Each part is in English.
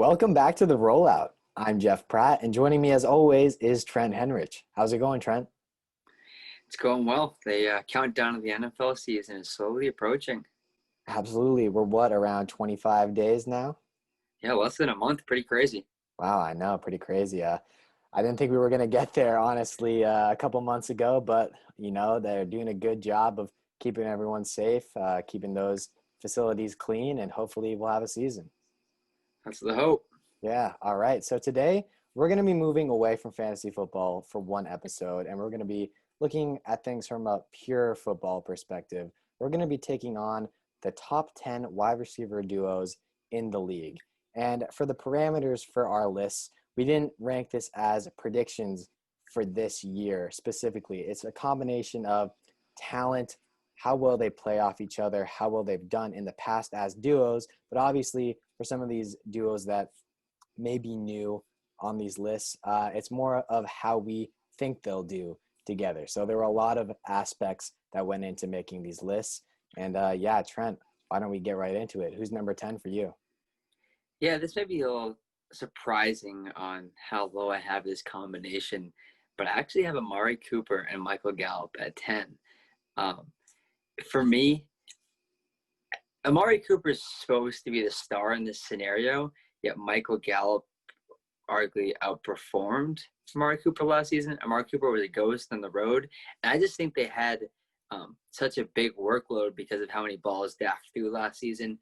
Welcome back to the Rollout. I'm Jeff Pratt, and joining me as always is Trent Henrich. How's it going, Trent? It's going well. The countdown of the NFL season is slowly approaching. Absolutely. We're what, around 25 days now? Yeah, less than a month. Pretty crazy. Wow, I know, pretty crazy. I didn't think we were going to get there, honestly, a couple months ago, but they're doing a good job of keeping everyone safe, keeping those facilities clean, and hopefully we'll have a season. That's the hope. Yeah. All right. So today we're going to be moving away from fantasy football for one episode, and we're going to be looking at things from a pure football perspective. We're going to be taking on the top 10 wide receiver duos in the league. And for the parameters for our lists, we didn't rank this as predictions for this year specifically. It's a combination of talent, how well they play off each other, how well they've done in the past as duos, but obviously for some of these duos that may be new on these lists. It's more of how we think they'll do together. So there were a lot of aspects that went into making these lists. And yeah, Trent, why don't we get right into it? Who's number 10 for you? Yeah, this may be a little surprising on how low I have this combination, but I actually have Amari Cooper and Michael Gallup at 10. Um, for me, Amari Cooper is supposed to be the star in this scenario, yet Michael Gallup arguably outperformed Amari Cooper last season. Amari Cooper was a ghost on the road, and I just think they had such a big workload because of how many balls Dak threw last season.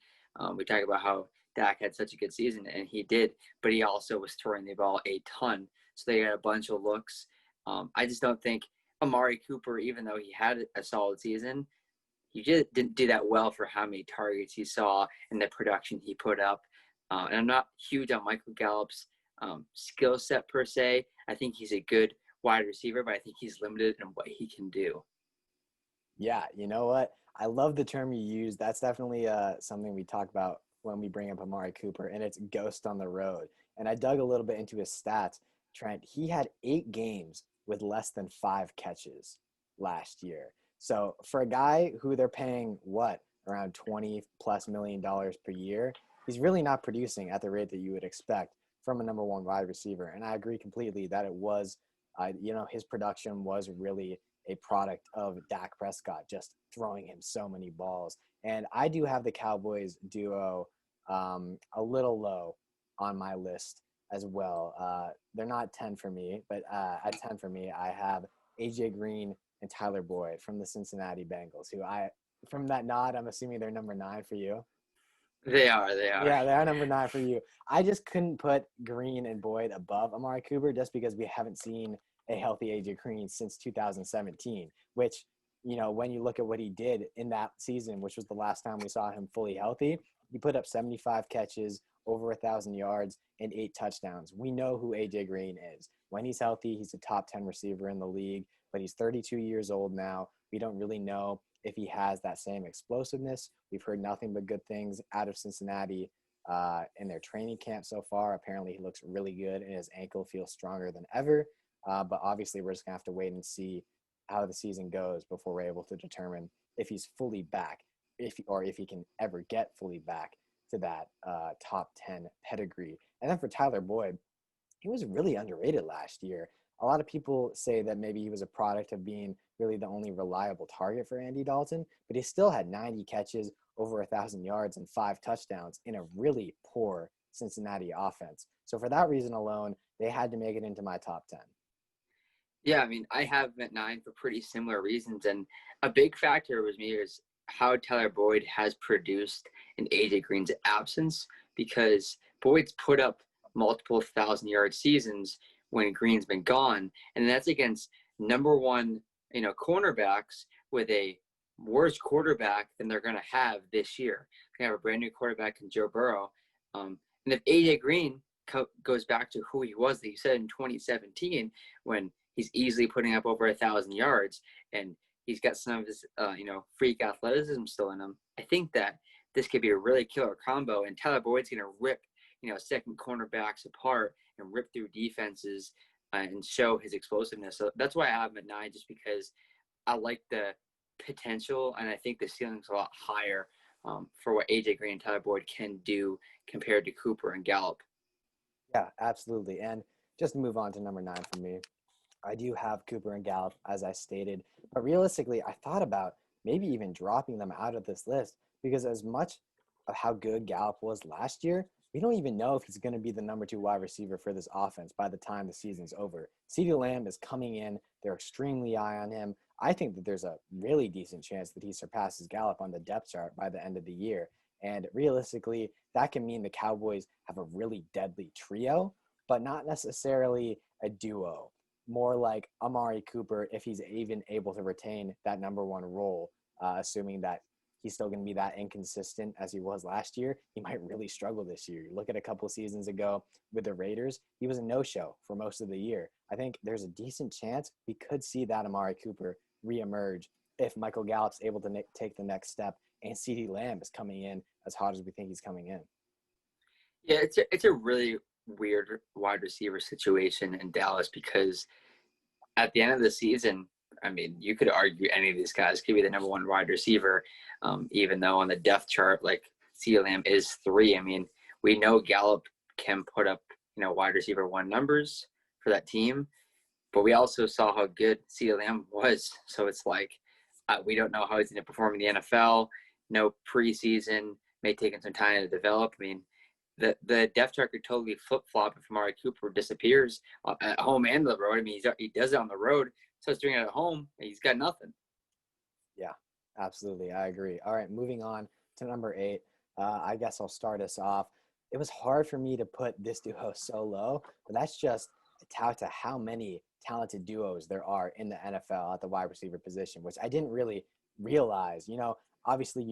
We talk about how Dak had such a good season, and he did, but he also was throwing the ball a ton. So they had a bunch of looks. I just don't think Amari Cooper, even though he had a solid season, he just didn't do that well for how many targets he saw and the production he put up. And I'm not huge on Michael Gallup's skill set per se. I think he's a good wide receiver, but I think he's limited in what he can do. Yeah, you know what? I love the term you use. That's definitely something we talk about when we bring up Amari Cooper, and it's ghost on the road. And I dug a little bit into his stats. Trent, he had 8 games with less than 5 catches last year. So for a guy who they're paying around 20 plus $1 million per year, he's really not producing at the rate that you would expect from a number one wide receiver. And I agree completely that it was, his production was really a product of Dak Prescott just throwing him so many balls. And I do have the Cowboys duo a little low on my list as well. They're not 10 for me, but at 10 for me, I have AJ Green and Tyler Boyd from the Cincinnati Bengals, from that nod, I'm assuming they're number 9 for you. They are. They are. Yeah, they are number 9 for you. I just couldn't put Green and Boyd above Amari Cooper just because we haven't seen a healthy AJ Green since 2017, which, when you look at what he did in that season, which was the last time we saw him fully healthy, he put up 75 catches, over 1,000 yards, and 8 touchdowns. We know who AJ Green is. When he's healthy, he's a top 10 receiver in the league, but he's 32 years old now. We don't really know if he has that same explosiveness. We've heard nothing but good things out of Cincinnati in their training camp so far. Apparently, he looks really good, and his ankle feels stronger than ever. But obviously, we're just going to have to wait and see how the season goes before we're able to determine if he's fully back, if he can ever get fully back to that top 10 pedigree. And then for Tyler Boyd, he was really underrated last year. A lot of people say that maybe he was a product of being really the only reliable target for Andy Dalton, but he still had 90 catches, over 1,000 yards, and 5 touchdowns in a really poor Cincinnati offense. So for that reason alone, they had to make it into my top 10. Yeah, I mean, I have him at 9 for pretty similar reasons. And a big factor with me is how Tyler Boyd has produced in AJ Green's absence, because Boyd's put up multiple 1,000-yard seasons when Green's been gone. And that's against number one, cornerbacks with a worse quarterback than they're going to have this year. They have a brand new quarterback in Joe Burrow. And if AJ Green goes back to who he was, that you said in 2017, when he's easily putting up over 1,000 yards and he's got some of his, freak athleticism still in him, I think that this could be a really killer combo. And Tyler Boyd's going to rip, second cornerbacks apart and rip through defenses and show his explosiveness. So that's why I have him at 9, just because I like the potential, and I think the ceiling's a lot higher for what AJ Green and Tyler Boyd can do compared to Cooper and Gallup. Yeah, absolutely. And just to move on to number 9 for me, I do have Cooper and Gallup, as I stated. But realistically, I thought about maybe even dropping them out of this list because as much of how good Gallup was last year, we don't even know if he's going to be the number 2 wide receiver for this offense by the time the season's over. CeeDee Lamb is coming in. They're extremely high on him. I think that there's a really decent chance that he surpasses Gallup on the depth chart by the end of the year. And realistically, that can mean the Cowboys have a really deadly trio, but not necessarily a duo. More like Amari Cooper, if he's even able to retain that number 1 role, assuming that he's still going to be that inconsistent as he was last year, he might really struggle this year. You look at a couple seasons ago with the Raiders, he was a no-show for most of the year. I think there's a decent chance we could see that Amari Cooper reemerge if Michael Gallup's able to take the next step and CeeDee Lamb is coming in as hot as we think he's coming in. Yeah, it's a really weird wide receiver situation in Dallas because at the end of the season, I mean, you could argue any of these guys could be the number 1 wide receiver, even though on the depth chart, like CeeDee Lamb is 3. I mean, we know Gallup can put up, wide receiver 1 numbers for that team, but we also saw how good CeeDee Lamb was. So it's like we don't know how he's going to perform in the NFL. No preseason, may take him some time to develop. I mean, the depth chart could totally flip-flop if Amari Cooper disappears at home and the road. I mean, he does it on the road, so it's doing it at home. He's got nothing. Yeah, absolutely. I agree. All right, moving on to number 8. I guess I'll start us off. It was hard for me to put this duo so low, but that's just a tout to how many talented duos there are in the NFL at the wide receiver position, which I didn't really realize. Obviously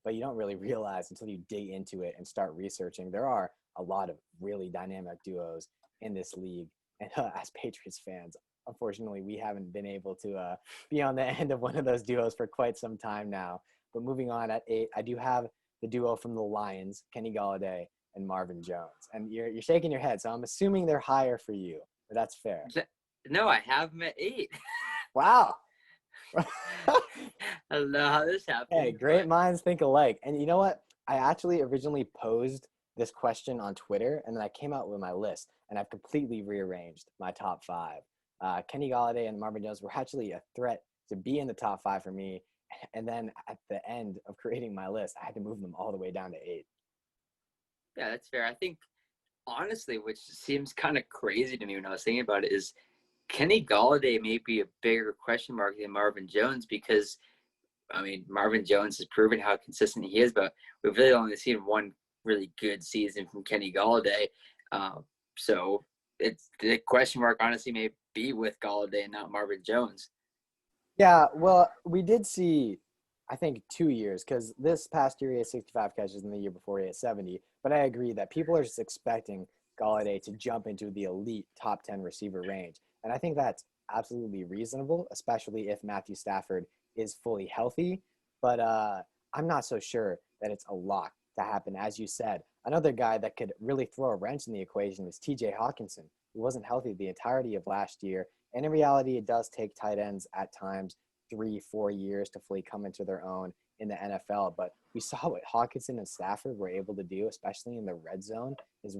but you don't really realize until you dig into it and start researching. There are a lot of really dynamic duos in this league. And as Patriots fans, unfortunately, we haven't been able to be on the end of one of those duos for quite some time now. But moving on at 8, I do have the duo from the Lions, Kenny Golladay and Marvin Jones. And you're shaking your head, so I'm assuming they're higher for you. But that's fair. No, I have him at 8. Wow. I don't know how this happened. Hey, great minds think alike. And you know what? I actually originally posed this question on Twitter, and then I came out with my list, and I've completely rearranged my top 5. Kenny Golladay and Marvin Jones were actually a threat to be in the top 5 for me. And then at the end of creating my list, I had to move them all the way down to 8. Yeah, that's fair. I think, honestly, which seems kind of crazy to me when I was thinking about it, is Kenny Golladay may be a bigger question mark than Marvin Jones because, I mean, Marvin Jones has proven how consistent he is, but we've really only seen one really good season from Kenny Golladay. So it's the question mark, honestly, may be with Golladay and not Marvin Jones. Yeah, well, we did see, I think, 2 years, because this past year he had 65 catches and the year before he had 70. But I agree that people are just expecting Golladay to jump into the elite top 10 receiver range. And I think that's absolutely reasonable, especially if Matthew Stafford is fully healthy. But I'm not so sure that it's a lock to happen. As you said, another guy that could really throw a wrench in the equation is TJ Hawkinson, who wasn't healthy the entirety of last year. And in reality, it does take tight ends at times 3-4 years to fully come into their own in the NFL. But we saw what Hawkinson and Stafford were able to do, especially in the red zone, his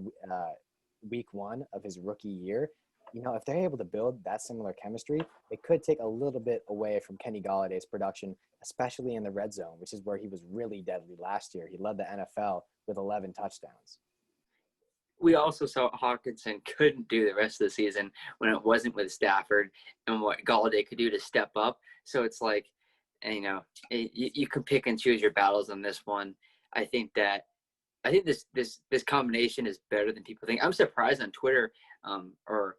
week 1 of his rookie year. If they're able to build that similar chemistry, it could take a little bit away from Kenny Galladay's production, especially in the red zone, which is where he was really deadly last year. He led the NFL with 11 touchdowns. We also saw Hawkinson couldn't do the rest of the season when it wasn't with Stafford and what Golladay could do to step up. So it's like, you can pick and choose your battles on this one. I think this combination is better than people think. I'm surprised on Twitter, or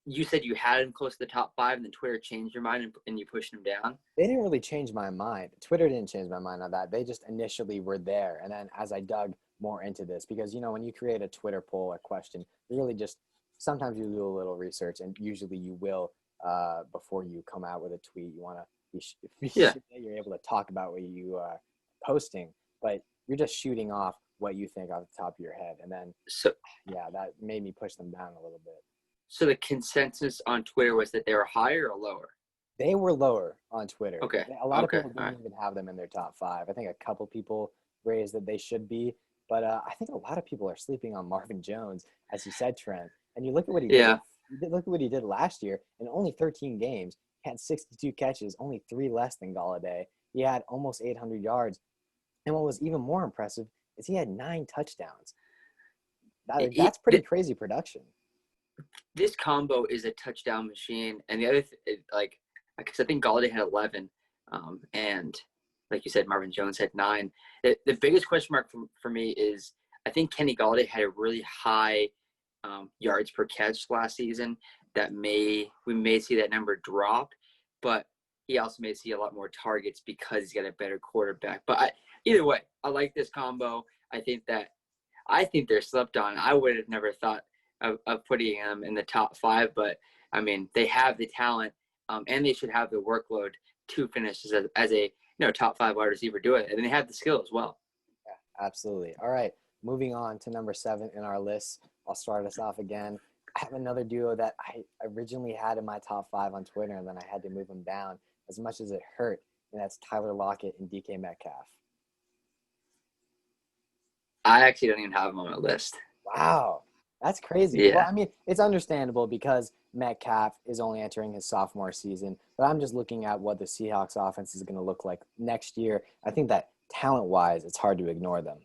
you said you had him close to the top 5 and then Twitter changed your mind and you pushed him down. They didn't really change my mind. Twitter didn't change my mind on that. They just initially were there. And then as I dug more into this, because, when you create a Twitter poll or question, you really just, sometimes you do a little research, and usually you will, before you come out with a tweet, you want to be sure that you're able to talk about what you are posting, but you're just shooting off what you think off the top of your head. And then, that made me push them down a little bit. So the consensus on Twitter was that they were higher or lower? They were lower on Twitter. Okay. A lot of people didn't even have them in their top 5. I think a couple people raised that they should be, But I think a lot of people are sleeping on Marvin Jones, as you said, Trent. And you look at what he did. Yeah. Look at what he did last year in only 13 games. He had 62 catches, only 3 less than Galladay. He had almost 800 yards. And what was even more impressive is he had 9 touchdowns. That's pretty crazy production. This combo is a touchdown machine. And the other, because I think Galladay had 11, and like you said, Marvin Jones had 9. The biggest question mark for me is I think Kenny Galladay had a really high yards per catch last season. We may see that number drop, but he also may see a lot more targets because he's got a better quarterback. But either way, I like this combo. I think they're slept on. I would have never thought of putting them in the top 5, but I mean, they have the talent, and they should have the workload to finish as a top 5 wide receiver do it, and they have the skill as well. Yeah, absolutely. All right, moving on to number 7 in our list. I'll start us off again. I have another duo that I originally had in my top 5 on Twitter, and then I had to move them down as much as it hurt, and that's Tyler Lockett and DK Metcalf. I actually don't even have them on my list. Wow, that's crazy. Yeah. Well, I mean, it's understandable because Metcalf is only entering his sophomore season, but I'm just looking at what the Seahawks offense is going to look like next year. I think that talent-wise, it's hard to ignore them.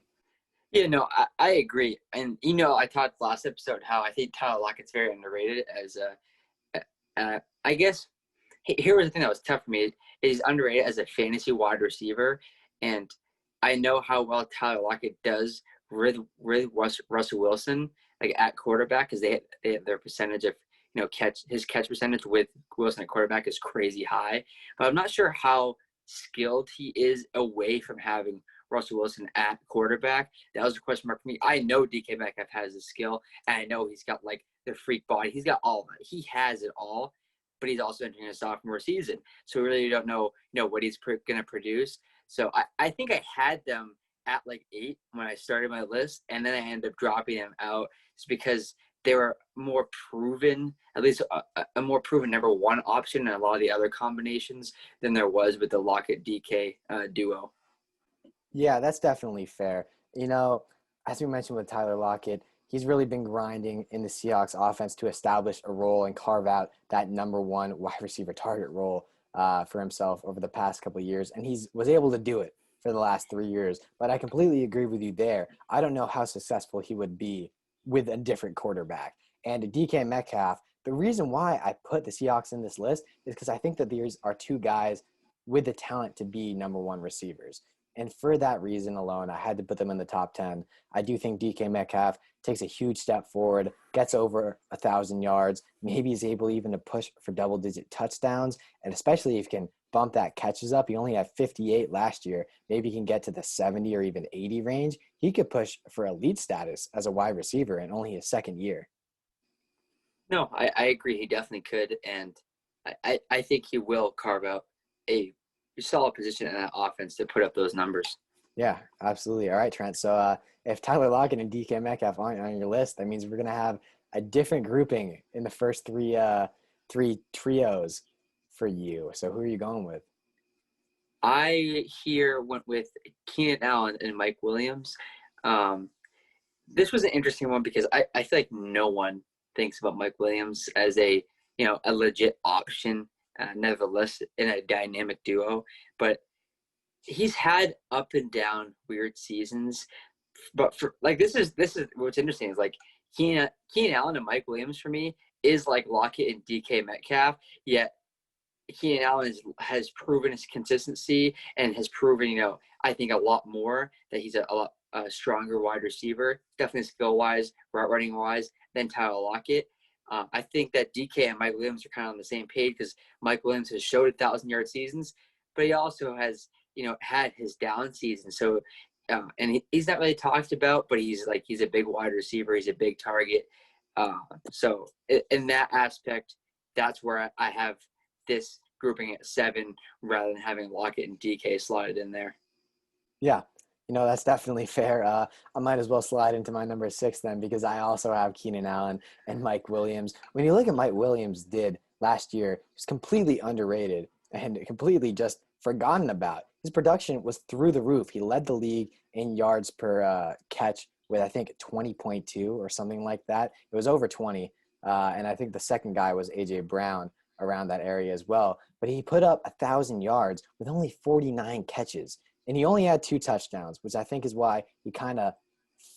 Yeah, no, I agree. And, I talked last episode how I think Tyler Lockett's very underrated as I guess here was the thing that was tough for me. He's underrated as a fantasy wide receiver. And I know how well Tyler Lockett does with Russell Wilson, like at quarterback, because they have their percentage of, his catch percentage with Wilson at quarterback is crazy high. But I'm not sure how skilled he is away from having Russell Wilson at quarterback. That was a question mark for me. I know DK Metcalf has the skill, and I know he's got like the freak body. He's got all of it. He has it all, but he's also entering a sophomore season, so we really don't know, what he's going to produce. So I think I had them at like 8 when I started my list, and then I ended up dropping them out just because they were more proven, at least a more proven number 1 option in a lot of the other combinations than there was with the Lockett DK duo. Yeah, that's definitely fair. As we mentioned with Tyler Lockett, he's really been grinding in the Seahawks offense to establish a role and carve out that number 1 wide receiver target role for himself over the past couple of years. And he was able to do it for the last 3 years. But I completely agree with you there. I don't know how successful he would be with a different quarterback. And DK Metcalf, the reason why I put the Seahawks in this list is because I think that these are 2 guys with the talent to be number 1 receivers. And for that reason alone, I had to put them in the top 10. I do think DK Metcalf takes a huge step forward, gets over 1,000 yards, maybe is able even to push for double-digit touchdowns, and especially if he can bump that catches up. He only had 58 last year. Maybe he can get to the 70 or even 80 range. He could push for elite status as a wide receiver in only his second year. No, I agree. He definitely could, and I think he will carve out a solid position in that offense to put up those numbers. Yeah, absolutely. All right, Trent. So if Tyler Lockett and DK Metcalf aren't on your list, that means we're going to have a different grouping in the first three trios for you. So who are you going with? I here went with Keenan Allen and Mike Williams. This was an interesting one because I feel like no one thinks about Mike Williams as a legit option, nevertheless in a dynamic duo. But he's had up and down weird seasons. But for like this is what's interesting is like Keenan Allen and Mike Williams for me is like Lockett and DK Metcalf. Yet Keenan Allen has proven his consistency and has proven, I think a lot more that he's a lot stronger wide receiver, definitely skill wise, route running wise than Tyler Lockett. I think that DK and Mike Williams are kind of on the same page because Mike Williams has showed 1,000-yard seasons, but he also has, had his down season. So, and he's not really talked about, but he's a big wide receiver. He's a big target. So in that aspect, that's where I have this grouping at 7 rather than having Lockett and DK slotted in there. Yeah, that's definitely fair. I might as well slide into my number 6 then because I also have Keenan Allen and Mike Williams. When you look at Mike Williams did last year, he was completely underrated. and completely just forgotten about. His production was through the roof. He led the league in yards per catch with, I think, 20.2 or something like that. It was over 20. And I think the second guy was A.J. Brown around that area as well. But he put up 1,000 yards with only 49 catches. And he only had 2 touchdowns, which I think is why he kind of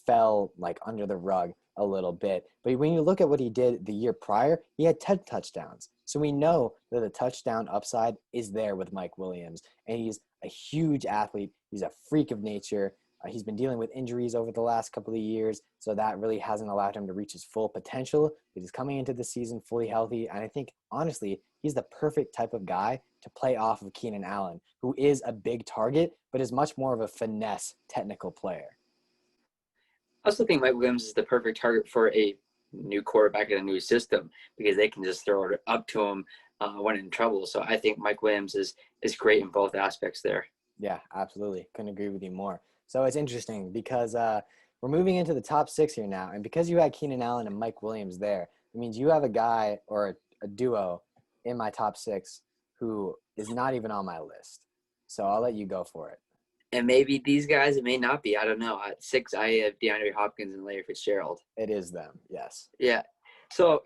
fell like under the rug a little bit. But when you look at what he did the year prior, he had 10 touchdowns. So we know that the touchdown upside is there with Mike Williams. And he's a huge athlete. He's a freak of nature. He's been dealing with injuries over the last couple of years, so that really hasn't allowed him to reach his full potential. But he's coming into the season fully healthy, and I think, honestly, he's the perfect type of guy to play off of Keenan Allen, who is a big target, but is much more of a finesse technical player. I also think Mike Williams is the perfect target for a new quarterback in a new system because they can just throw it up to him when in trouble. So I think Mike Williams is great in both aspects there. Yeah, absolutely. Couldn't agree with you more. So it's interesting because we're moving into the top 6 here now. And because you had Keenan Allen and Mike Williams there, it means you have a guy or a duo in my top 6 who is not even on my list. So I'll let you go for it. And maybe these guys, it may not be. I don't know. At 6, I have DeAndre Hopkins and Larry Fitzgerald. It is them, yes. Yeah. So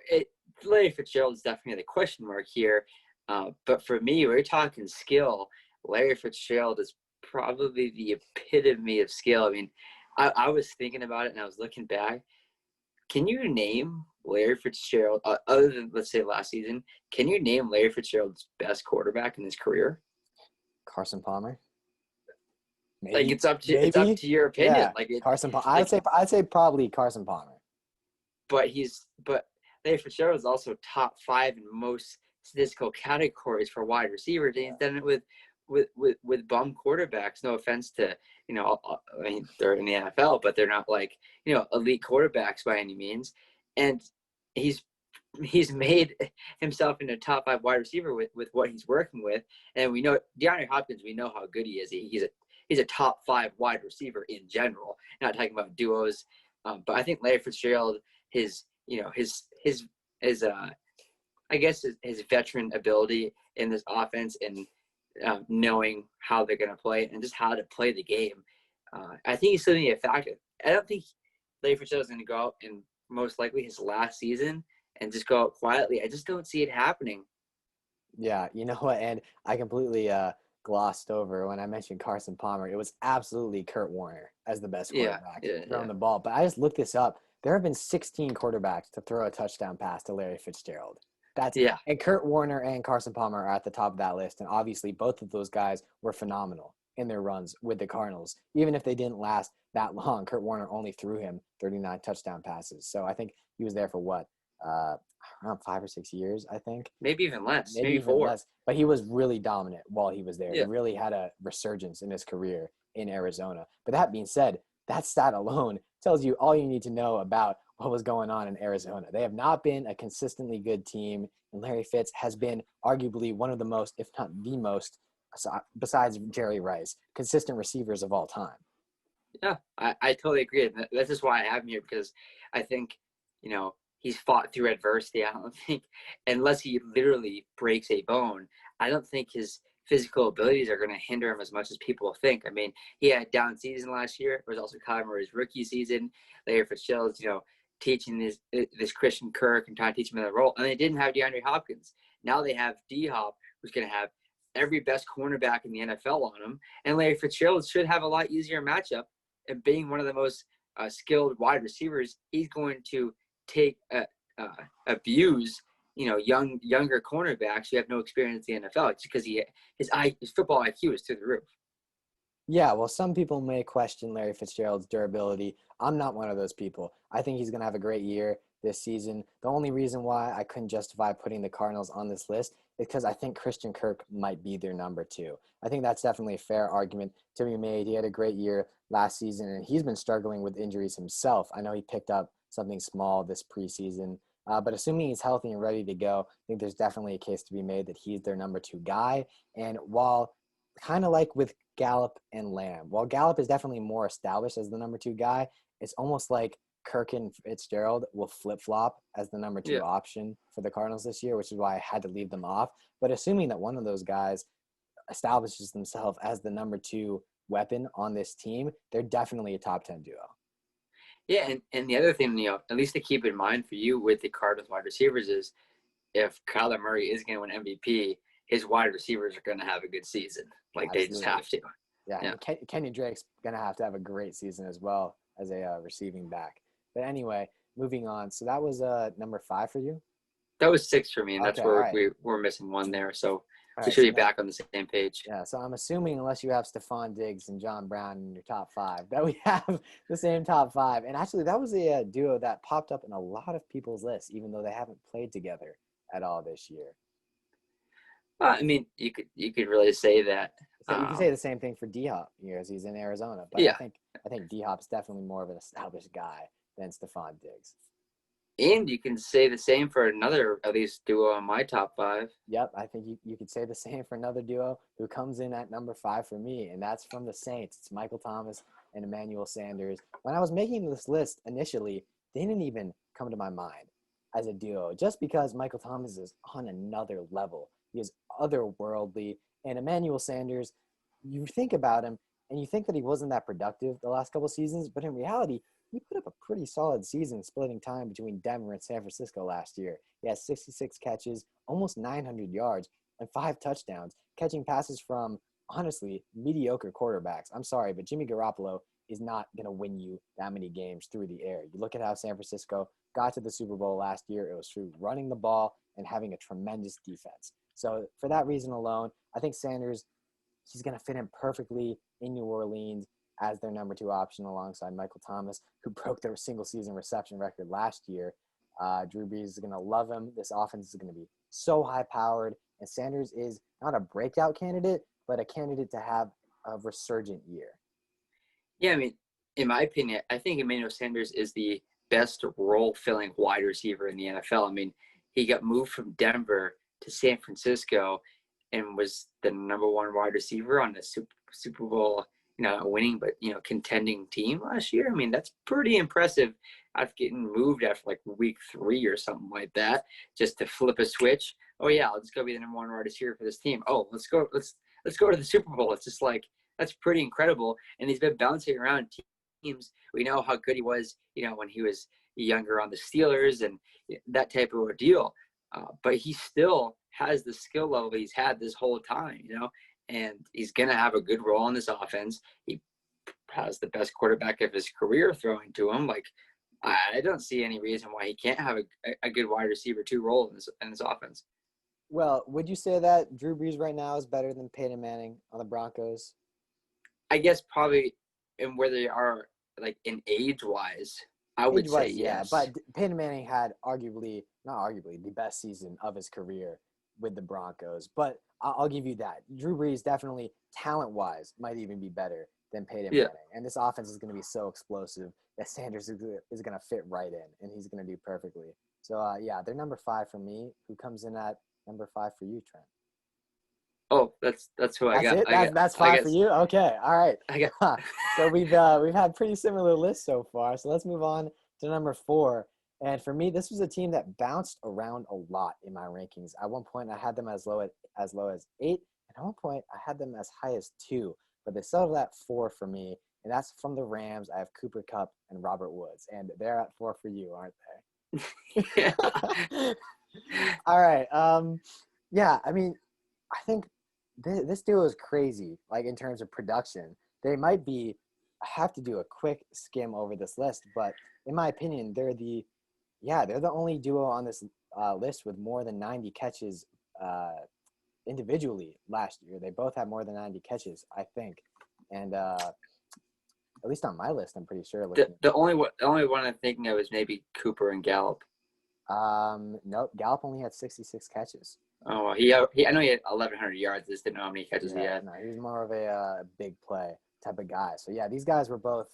Larry Fitzgerald is definitely the question mark here. But for me, we're talking skill. Larry Fitzgerald is probably the epitome of skill. I mean, I was thinking about it and I was looking back. Can you name Larry Fitzgerald, other than, let's say, last season, can you name Larry Fitzgerald's best quarterback in his career? Carson Palmer? Maybe. Like, it's up to your opinion. Yeah, like Carson Palmer. I'd say probably Carson Palmer. But Larry Fitzgerald is also top 5 in most statistical categories for wide receivers. And he's done it with bum quarterbacks. No offense to, I mean, they're in the NFL, but they're not like, elite quarterbacks by any means. And he's made himself into a top 5 wide receiver with what he's working with. And we know DeAndre Hopkins, we know how good he is. He's a top 5 wide receiver in general. Not talking about duos, but I think Larry Fitzgerald, his I guess his veteran ability in this offense and knowing how they're going to play and just how to play the game. I think he's still going to be a factor. I don't think Larry Fitzgerald is going to go out in most likely his last season and just go out quietly. I just don't see it happening. Yeah, you know what? And I completely glossed over when I mentioned Carson Palmer. It was absolutely Kurt Warner as the best quarterback throwing the ball. But I just looked this up. There have been 16 quarterbacks to throw a touchdown pass to Larry Fitzgerald. And Kurt Warner and Carson Palmer are at the top of that list. And obviously both of those guys were phenomenal in their runs with the Cardinals. Even if they didn't last that long, Kurt Warner only threw him 39 touchdown passes. So I think he was there for around 5 or 6 years, I think. Maybe even less. Maybe 4. Less. But he was really dominant while he was there. Yeah. He really had a resurgence in his career in Arizona. But that being said, that stat alone tells you all you need to know about what was going on in Arizona. They have not been a consistently good team, and Larry Fitz has been arguably one of the most, if not the most, besides Jerry Rice, consistent receivers of all time. Yeah, I totally agree. That's just why I have him here, because I think, he's fought through adversity. I don't think, unless he literally breaks a bone, I don't think his physical abilities are going to hinder him as much as people think. I mean, he had a down season last year. It was also Kyler Murray's rookie season. Larry Fitzgerald's, teaching this Christian Kirk and trying to teach him in the role. And they didn't have DeAndre Hopkins. Now they have D-Hop, who's going to have every best cornerback in the NFL on him. And Larry Fitzgerald should have a lot easier matchup. And being one of the most skilled wide receivers, he's going to abuse younger cornerbacks who have no experience in the NFL. It's because his football IQ is through the roof. Yeah, well, some people may question Larry Fitzgerald's durability. I'm not one of those people. I think he's going to have a great year this season. The only reason why I couldn't justify putting the Cardinals on this list is because I think Christian Kirk might be their number 2. I think that's definitely a fair argument to be made. He had a great year last season, and he's been struggling with injuries himself. I know he picked up something small this preseason, but assuming he's healthy and ready to go, I think there's definitely a case to be made that he's their number 2 guy. And while kind of like with Gallup and Lamb, while Gallup is definitely more established as the number 2 guy, it's almost like Kirk and Fitzgerald will flip-flop as the number 2 Yeah. option for the Cardinals this year, which is why I had to leave them off. But assuming that one of those guys establishes themselves as the number 2 weapon on this team, they're definitely a top 10 duo. Yeah, and the other thing, at least to keep in mind for you with the Cardinals wide receivers is if Kyler Murray is going to win MVP, his wide receivers are going to have a good season. Like, they just have to. Yeah, Yeah. and Kenyon Drake's going to have a great season as well as a receiving back. But anyway, moving on. So that was number 5 for you? That was 6 for me, and that's Okay, all where right. we're missing one there. So All we right, should so be now, back on the same page. yeah, so I'm assuming unless you have Stephon Diggs and John Brown in your top 5, that we have the same top 5. And actually, that was a duo that popped up in a lot of people's lists, even though they haven't played together at all this year. I mean, you could really say that. So you can say the same thing for D-Hop, as he's in Arizona. But Yeah. I think D-Hop's definitely more of an established guy than Stephon Diggs. And you can say the same for another, at least, duo in my top 5. Yep, I think you could say the same for another duo who comes in at number 5 for me, and that's from the Saints. It's Michael Thomas and Emmanuel Sanders. When I was making this list initially, they didn't even come to my mind as a duo, just because Michael Thomas is on another level. He is otherworldly, and Emmanuel Sanders, you think about him, and you think that he wasn't that productive the last couple seasons, but in reality, he put up a pretty solid season splitting time between Denver and San Francisco last year. He has 66 catches, almost 900 yards, and 5 touchdowns, catching passes from, honestly, mediocre quarterbacks. I'm sorry, but Jimmy Garoppolo is not going to win you that many games through the air. You look at how San Francisco got to the Super Bowl last year. It was through running the ball and having a tremendous defense. So for that reason alone, I think Sanders, he's going to fit in perfectly in New Orleans as their number 2 option alongside Michael Thomas, who broke their single-season reception record last year. Drew Brees is going to love him. This offense is going to be so high-powered, and Sanders is not a breakout candidate, but a candidate to have a resurgent year. Yeah, I mean, in my opinion, I think Emmanuel Sanders is the best role-filling wide receiver in the NFL. I mean, he got moved from Denver to San Francisco and was the number 1 wide receiver on the Super Bowl, winning, but, contending team last year. I mean, that's pretty impressive after getting moved after like week 3 or something like that, just to flip a switch. Oh yeah, I'll just go be the number 1 wide receiver for this team. Oh, let's go to the Super Bowl. It's just like, that's pretty incredible. And he's been bouncing around teams. We know how good he was, when he was younger on the Steelers and that type of a deal. But he still has the skill level he's had this whole time, and he's going to have a good role in this offense. He has the best quarterback of his career throwing to him. Like, I don't see any reason why he can't have a good wide receiver 2 role in this offense. Well, would you say that Drew Brees right now is better than Peyton Manning on the Broncos? I guess probably in where they are, like, in age-wise, I would say yes. Yeah, but Peyton Manning had not arguably, the best season of his career with the Broncos. But I'll give you that. Drew Brees definitely, talent-wise, might even be better than Peyton Manning. And this offense is going to be so explosive that Sanders is going to fit right in, and he's going to do perfectly. So, yeah, they're number 5 for me. Who comes in at number 5 for you, Trent? Oh, that's who I got. That's 5 for you? Okay, all right. So we've had pretty similar lists so far. So let's move on to number 4. And for me, this was a team that bounced around a lot in my rankings. At one point, I had them as low as 8, and at one point, I had them as high as 2. But they settled at 4 for me, and that's from the Rams. I have Cooper Kupp and Robert Woods, and they're at 4 for you, aren't they? Yeah. All right. Yeah, I mean, I think this duo is crazy, like, in terms of production. They might be – I have to do a quick skim over this list, but in my opinion, they're the only duo on this list with more than 90 catches individually last year. They both had more than 90 catches, I think. And at least on my list, I'm pretty sure. The only one I'm thinking of is maybe Cooper and Gallup. Nope, Gallup only had 66 catches. Oh, I know he had 1,100 yards. I just didn't know how many catches he had. No, he was more of a big play type of guy. So, yeah, these guys were both,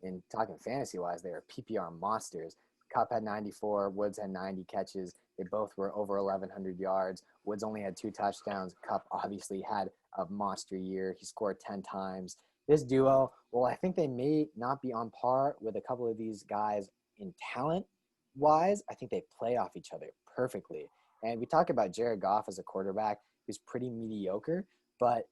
in talking fantasy-wise, they were PPR monsters. Kupp had 94. Woods had 90 catches. They both were over 1,100 yards. Woods only had 2 touchdowns. Kupp obviously had a monster year. He scored 10 times. this duo, well, I think they may not be on par with a couple of these guys in talent wise. I think they play off each other perfectly. And we talk about Jared Goff as a quarterback who's pretty mediocre, but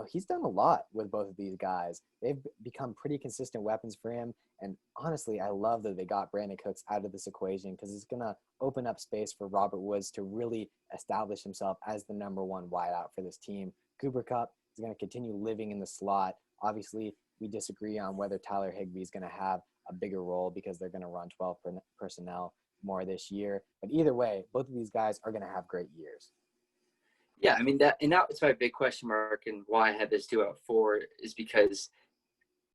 he's done a lot with both of these guys. They've become pretty consistent weapons for him. And honestly, I love that they got Brandon Cooks out of this equation because it's going to open up space for Robert Woods to really establish himself as the number one wideout for this team. Cooper Kupp is going to continue living in the slot. Obviously, we disagree on whether Tyler Higbee is going to have a bigger role because they're going to run 12 personnel more this year. But either way, both of these guys are going to have great years. Yeah, I mean, that's my big question mark, and why I had this duo at 4 is because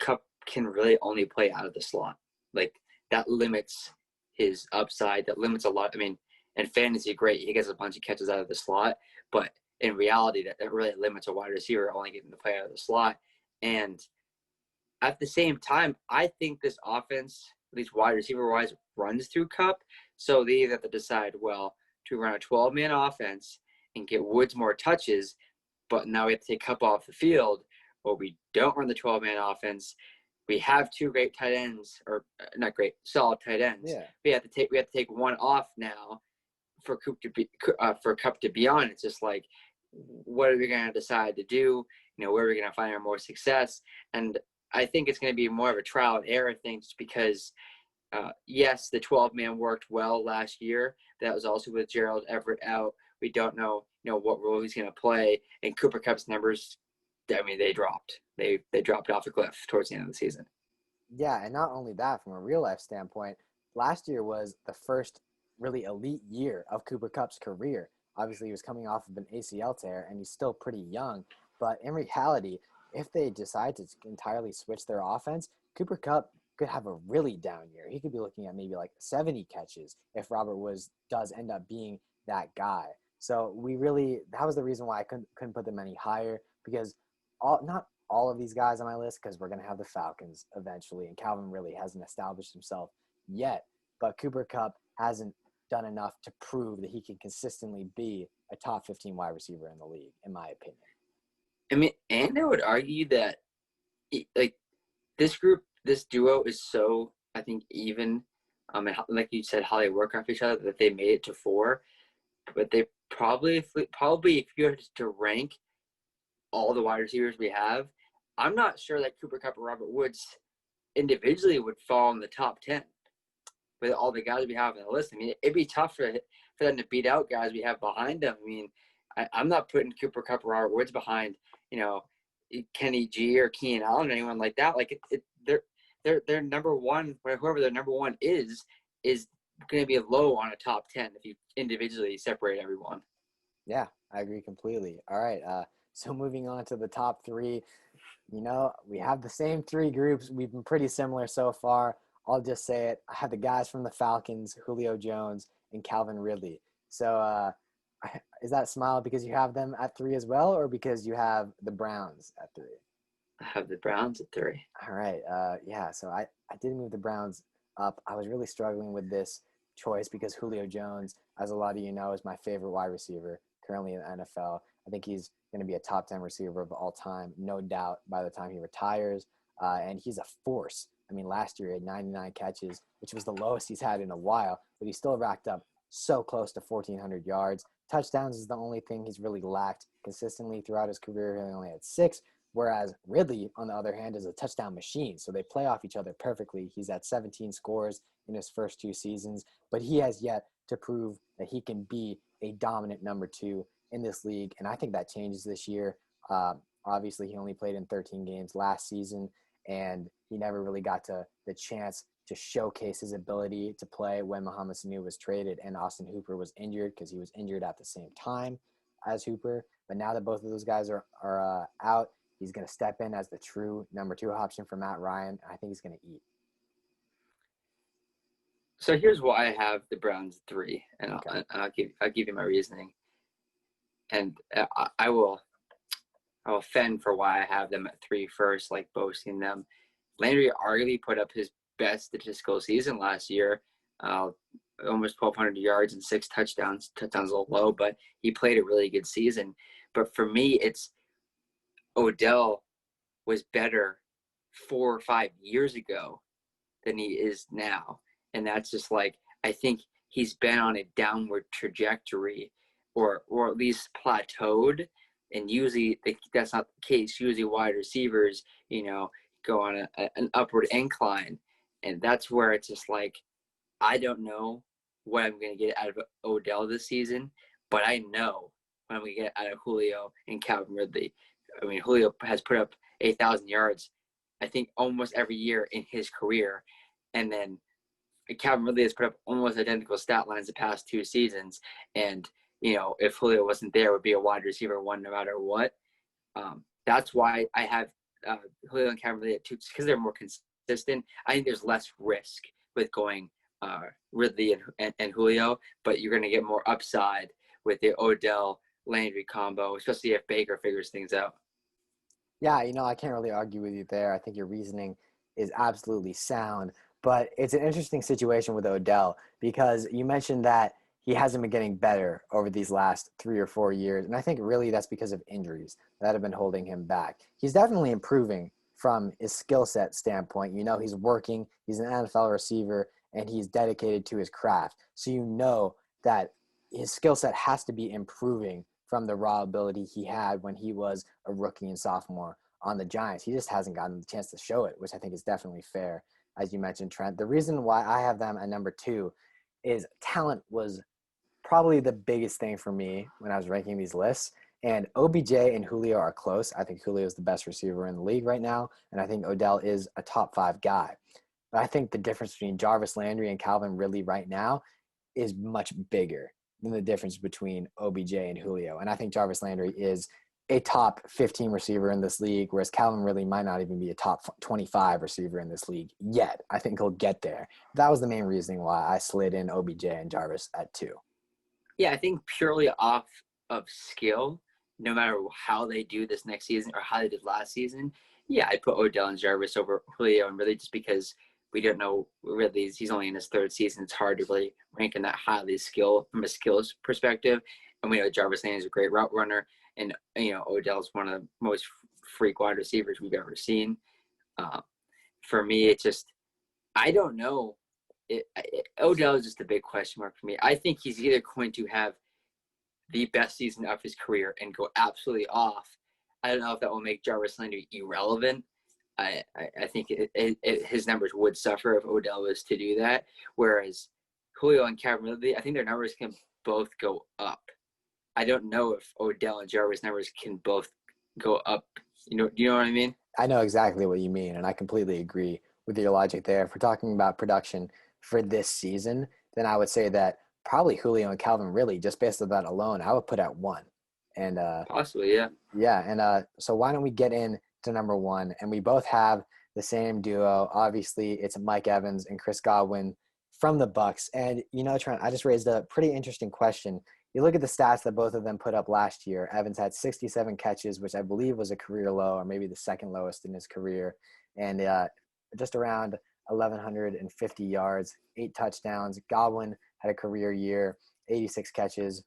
Kupp can really only play out of the slot. Like, that limits his upside. That limits a lot. I mean, in fantasy, great, he gets a bunch of catches out of the slot, but in reality, that really limits a wide receiver only getting to play out of the slot. And at the same time, I think this offense, at least wide receiver-wise, runs through Kupp. So they either have to decide, well, to run a 12-man offense and get Woods more touches, but now we have to take Kupp off the field, or we don't run the 12-man offense. We have 2 great tight ends, or not great, solid tight ends. Yeah. We have to take one off now for Kupp to be on. It's just like, what are we going to decide to do? Where are we going to find our more success? And I think it's going to be more of a trial and error thing, just because, yes, the 12-man worked well last year. That was also with Gerald Everett out. We don't know, what role he's going to play. And Cooper Kupp's numbers, I mean, they dropped. They dropped off a cliff towards the end of the season. Yeah, and not only that, from a real-life standpoint, last year was the first really elite year of Cooper Kupp's career. Obviously, he was coming off of an ACL tear, and he's still pretty young. But in reality, if they decide to entirely switch their offense, Cooper Kupp could have a really down year. He could be looking at maybe like 70 catches if Robert Woods does end up being that guy. So that was the reason why I couldn't put them any higher, because not all of these guys on my list, because we're going to have the Falcons eventually, and Calvin really hasn't established himself yet. But Cooper Kupp hasn't done enough to prove that he can consistently be a top 15 wide receiver in the league, in my opinion. I mean, and I would argue that, like, this duo is so, I think, even, and like you said, how they work off each other, that they made it to 4. But they probably, if you had to rank all the wide receivers we have, I'm not sure that Cooper Kupp or Robert Woods individually would fall in the top 10 with all the guys we have on the list. I mean, it'd be tough for them to beat out guys we have behind them. I mean, I'm not putting Cooper Kupp or Robert Woods behind, Kenny G or Keenan Allen or anyone like that. Like, they're number one, whoever their number one is going to be low on a top 10 if you individually separate everyone. Yeah, I agree completely. All right. So moving on to the top 3, we have the same 3 groups. We've been pretty similar so far. I'll just say it. I have the guys from the Falcons, Julio Jones and Calvin Ridley. So is that smile because you have them at 3 as well, or because you have the Browns at 3? I have the Browns at 3. All right. Yeah, so I did move the Browns up. I was really struggling with this choice because Julio Jones, as a lot of you know, is my favorite wide receiver currently in the NFL. I think he's going to be a top 10 receiver of all time, no doubt, by the time he retires. And he's a force. I mean, last year he had 99 catches, which was the lowest he's had in a while, but he still racked up so close to 1,400 yards. Touchdowns is the only thing he's really lacked consistently throughout his career. He only had 6, whereas Ridley, on the other hand, is a touchdown machine. So they play off each other perfectly. He's at 17 scores in his first 2 seasons, but he has yet to prove that he can be a dominant number 2 in this league. And I think that changes this year. Obviously, he only played in 13 games last season, and he never really got the chance to showcase his ability to play when Mohamed Sanu was traded and Austin Hooper was injured, because he was injured at the same time as Hooper. But now that both of those guys are out, he's going to step in as the true number 2 option for Matt Ryan. I think he's going to eat. So here's why I have the Browns 3, and Okay. I'll give you my reasoning, and I will fend for why I have them at 3 first, like boasting them. Landry arguably put up his best statistical season last year, almost 1,200 yards and 6 touchdowns. Touchdowns a little low, but he played a really good season. But for me, it's Odell was better 4 or 5 years ago than he is now. And that's just like, I think he's been on a downward trajectory, or at least plateaued. And usually that's not the case. Usually wide receivers, go on an upward incline. And that's where it's just like, I don't know what I'm going to get out of Odell this season, but I know what I'm going to get out of Julio and Calvin Ridley. I mean, Julio has put up 8,000 yards, I think, almost every year in his career. And then Calvin Ridley has put up almost identical stat lines the past 2 seasons. And, if Julio wasn't there, it would be a wide receiver one no matter what. That's why I have Julio and Calvin Ridley at 2, because they're more consistent. I think there's less risk with going Ridley and Julio, but you're going to get more upside with the Odell Landry combo, especially if Baker figures things out. Yeah, I can't really argue with you there. I think your reasoning is absolutely sound, but it's an interesting situation with Odell because you mentioned that he hasn't been getting better over these last 3 or 4 years, and I think really that's because of injuries that have been holding him back. He's definitely improving from his skill set standpoint. He's working, he's an NFL receiver, and he's dedicated to his craft. So that his skill set has to be improving from the raw ability he had when he was a rookie and sophomore on the Giants. He just hasn't gotten the chance to show it, which I think is definitely fair, as you mentioned, Trent. The reason why I have them at number 2 is talent was probably the biggest thing for me when I was ranking these lists. And OBJ and Julio are close. I think Julio is the best receiver in the league right now, and I think Odell is a top 5 guy. But I think the difference between Jarvis Landry and Calvin Ridley right now is much bigger than the difference between OBJ and Julio. And I think Jarvis Landry is a top 15 receiver in this league, whereas Calvin Ridley might not even be a top 25 receiver in this league yet. I think he'll get there. That was the main reasoning why I slid in OBJ and Jarvis at 2. Yeah, I think purely off of skill, no matter how they do this next season or how they did last season, yeah, I'd put Odell and Jarvis over Julio, and really just because we don't know really, he's only in his 3rd season. It's hard to really rank in that highly from a skills perspective. And we know Jarvis Landry is a great route runner, and Odell's one of the most freak wide receivers we've ever seen. For me, it's just, I don't know. Odell is just a big question mark for me. I think he's either going to have the best season of his career and go absolutely off. I don't know if that will make Jarvis Landry irrelevant. I think his numbers would suffer if Odell was to do that. Whereas Julio and Calvin Ridley, I think their numbers can both go up. I don't know if Odell and Jarvis numbers can both go up. Do you know what I mean? I know exactly what you mean, and I completely agree with your logic there. If we're talking about production for this season, then I would say that probably Julio and Calvin Ridley, just based on that alone, I would put at 1. And possibly, yeah. Yeah, and so why don't we get in to number 1? And we both have the same duo. Obviously, it's Mike Evans and Chris Godwin from the Bucs. And Trent, I just raised a pretty interesting question. You look at the stats that both of them put up last year. Evans had 67 catches, which I believe was a career low, or maybe the second lowest in his career, and just around 1,150 yards, 8 touchdowns. Godwin had a career year, 86 catches,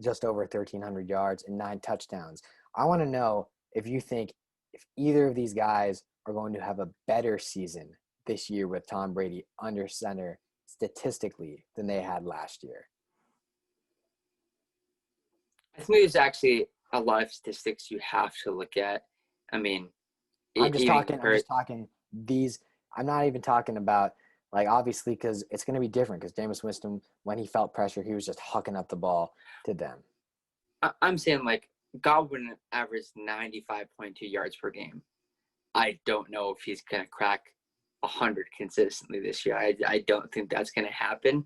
just over 1,300 yards, and 9 touchdowns. I want to know if you think if either of these guys are going to have a better season this year with Tom Brady under center statistically than they had last year. I think there's actually a lot of statistics you have to look at. I mean, I'm just talking these. I'm not even talking about, like, obviously, because it's going to be different because Jameis Winston, when he felt pressure, he was just hucking up the ball to them. I'm saying, like, Godwin averaged 95.2 yards per game. I don't know if he's going to crack 100 consistently this year. I don't think that's going to happen.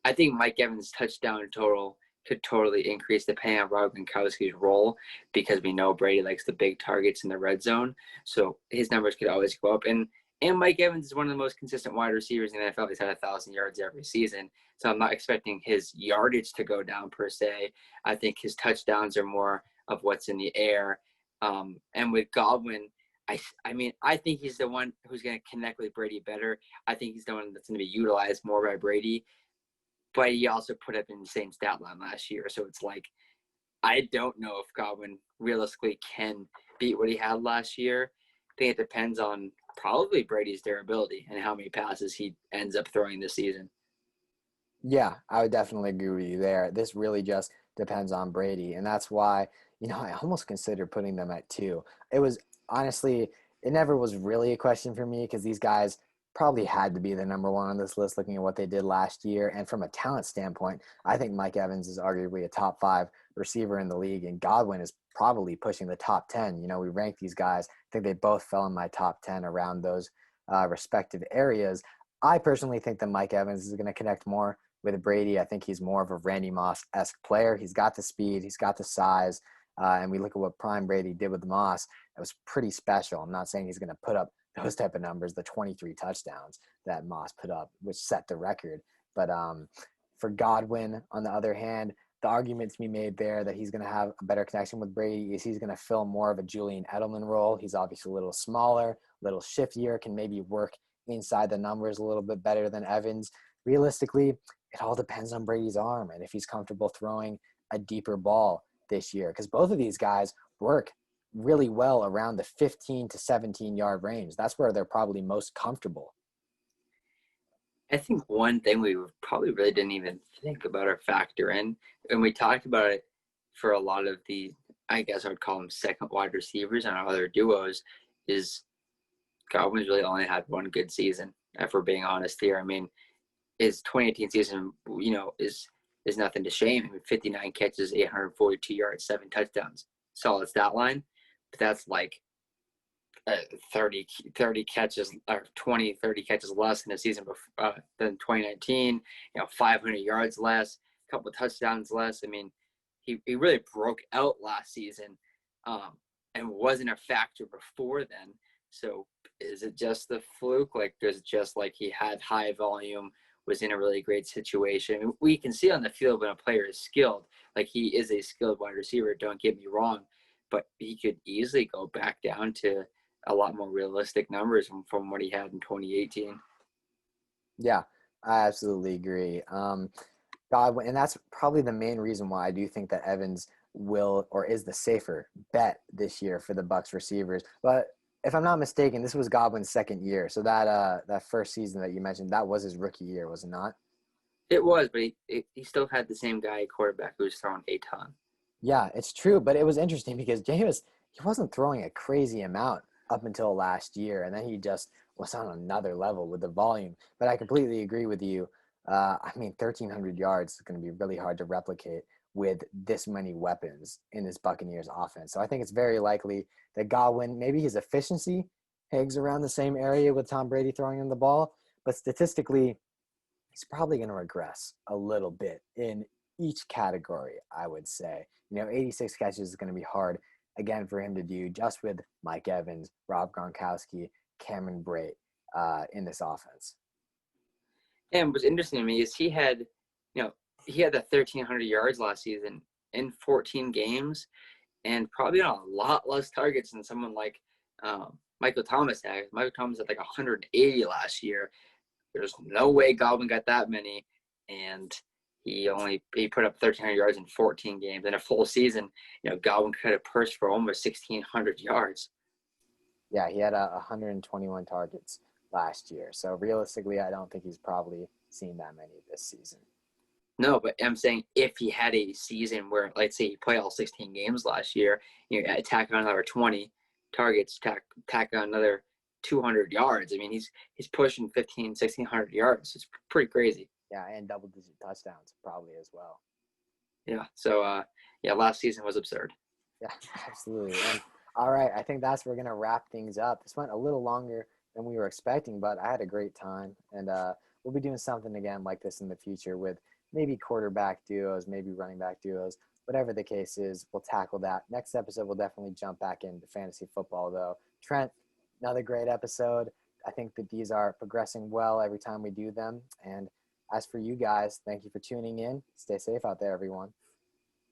I think Mike Evans' touchdown total could totally increase depending on Rob Gronkowski's role, because we know Brady likes the big targets in the red zone. So his numbers could always go up. And Mike Evans is one of the most consistent wide receivers in the NFL. He's had 1,000 yards every season. So I'm not expecting his yardage to go down per se. I think his touchdowns are more of what's in the air. And with Godwin, I think he's the one who's going to connect with Brady better. I think he's the one that's going to be utilized more by Brady. But he also put up an insane stat line last year. So it's like, I don't know if Godwin realistically can beat what he had last year. I think it depends on probably Brady's durability and how many passes he ends up throwing this season. Yeah, I would definitely agree with you there. This really just depends on Brady, and that's why, I almost considered putting them at two. It was honestly, it never was really a question for me because these guys probably had to be the number one on this list looking at what they did last year. And from a talent standpoint, I think Mike Evans is arguably a top five receiver in the league, and Godwin is probably pushing the top 10. We ranked these guys. I think they both fell in my top 10 around those respective areas. I personally think that Mike Evans is going to connect more with Brady. I think he's more of a Randy Moss-esque player. He's got the speed, he's got the size, and we look at what prime Brady did with Moss. It was pretty special. I'm not saying he's going to put up those type of numbers, the 23 touchdowns that Moss put up, which set the record. But for Godwin, on the other hand, the argument to be made there that he's going to have a better connection with Brady is he's going to fill more of a Julian Edelman role. He's obviously a little smaller, a little shiftier, can maybe work inside the numbers a little bit better than Evans. Realistically, it all depends on Brady's arm and if he's comfortable throwing a deeper ball this year, because both of these guys work really well around the 15 to 17 yard range. That's where they're probably most comfortable. I think one thing we probably really didn't even think about or factor in, and we talked about it for a lot of the, I guess I would call them second wide receivers and other duos, is Godwin's really only had one good season, if we're being honest here. I mean, his 2018 season, is nothing to shame. I mean, 59 catches, 842 yards, 7 touchdowns. Solid stat line, but that's like 30 catches or 30 catches less in the season before, than 2019, 500 yards less, a couple of touchdowns less. I mean, he really broke out last season and wasn't a factor before then. So is it just the fluke? Like, does it just like he had high volume, was in a really great situation? I mean, we can see on the field when a player is skilled, like he is a skilled wide receiver, don't get me wrong, but he could easily go back down to a lot more realistic numbers from what he had in 2018. Yeah, I absolutely agree. Godwin, and that's probably the main reason why I do think that Evans will or is the safer bet this year for the Bucs receivers. But if I'm not mistaken, this was Godwin's second year. So that first season that you mentioned, that was his rookie year, was it not? It was, but he still had the same guy quarterback who was throwing a ton. Yeah, it's true. But it was interesting because Jameis, he wasn't throwing a crazy amount up until last year, and then he just was on another level with the volume. But I completely agree with you. I mean, 1,300 yards is going to be really hard to replicate with this many weapons in this Buccaneers offense. So I think it's very likely that Godwin, maybe his efficiency hangs around the same area with Tom Brady throwing him the ball, but statistically, he's probably going to regress a little bit in each category, I would say. 86 catches is going to be hard, again, for him to do just with Mike Evans, Rob Gronkowski, Cameron Brate in this offense. And what's interesting to me is he had that 1,300 yards last season in 14 games, and probably on a lot less targets than someone like Michael Thomas had. Michael Thomas had like 180 last year. There's no way Godwin got that many, and he put up 1,300 yards in 14 games. In a full season, Godwin could have pushed for almost 1,600 yards. Yeah, he had 121 targets last year. So realistically, I don't think he's probably seen that many this season. No, but I'm saying if he had a season where, let's say, he played all 16 games last year, tack on another 20 targets, tack on another 200 yards. I mean, he's pushing 1,600 yards. It's pretty crazy. Yeah, and double-digit touchdowns probably as well. Yeah. So, last season was absurd. Yeah, absolutely. And all right, I think that's where we're gonna wrap things up. This went a little longer than we were expecting, but I had a great time, and we'll be doing something again like this in the future with maybe quarterback duos, maybe running back duos, whatever the case is. We'll tackle that. Next episode, we'll definitely jump back into fantasy football, though. Trent, another great episode. I think that these are progressing well every time we do them. And as for you guys, thank you for tuning in. Stay safe out there, everyone.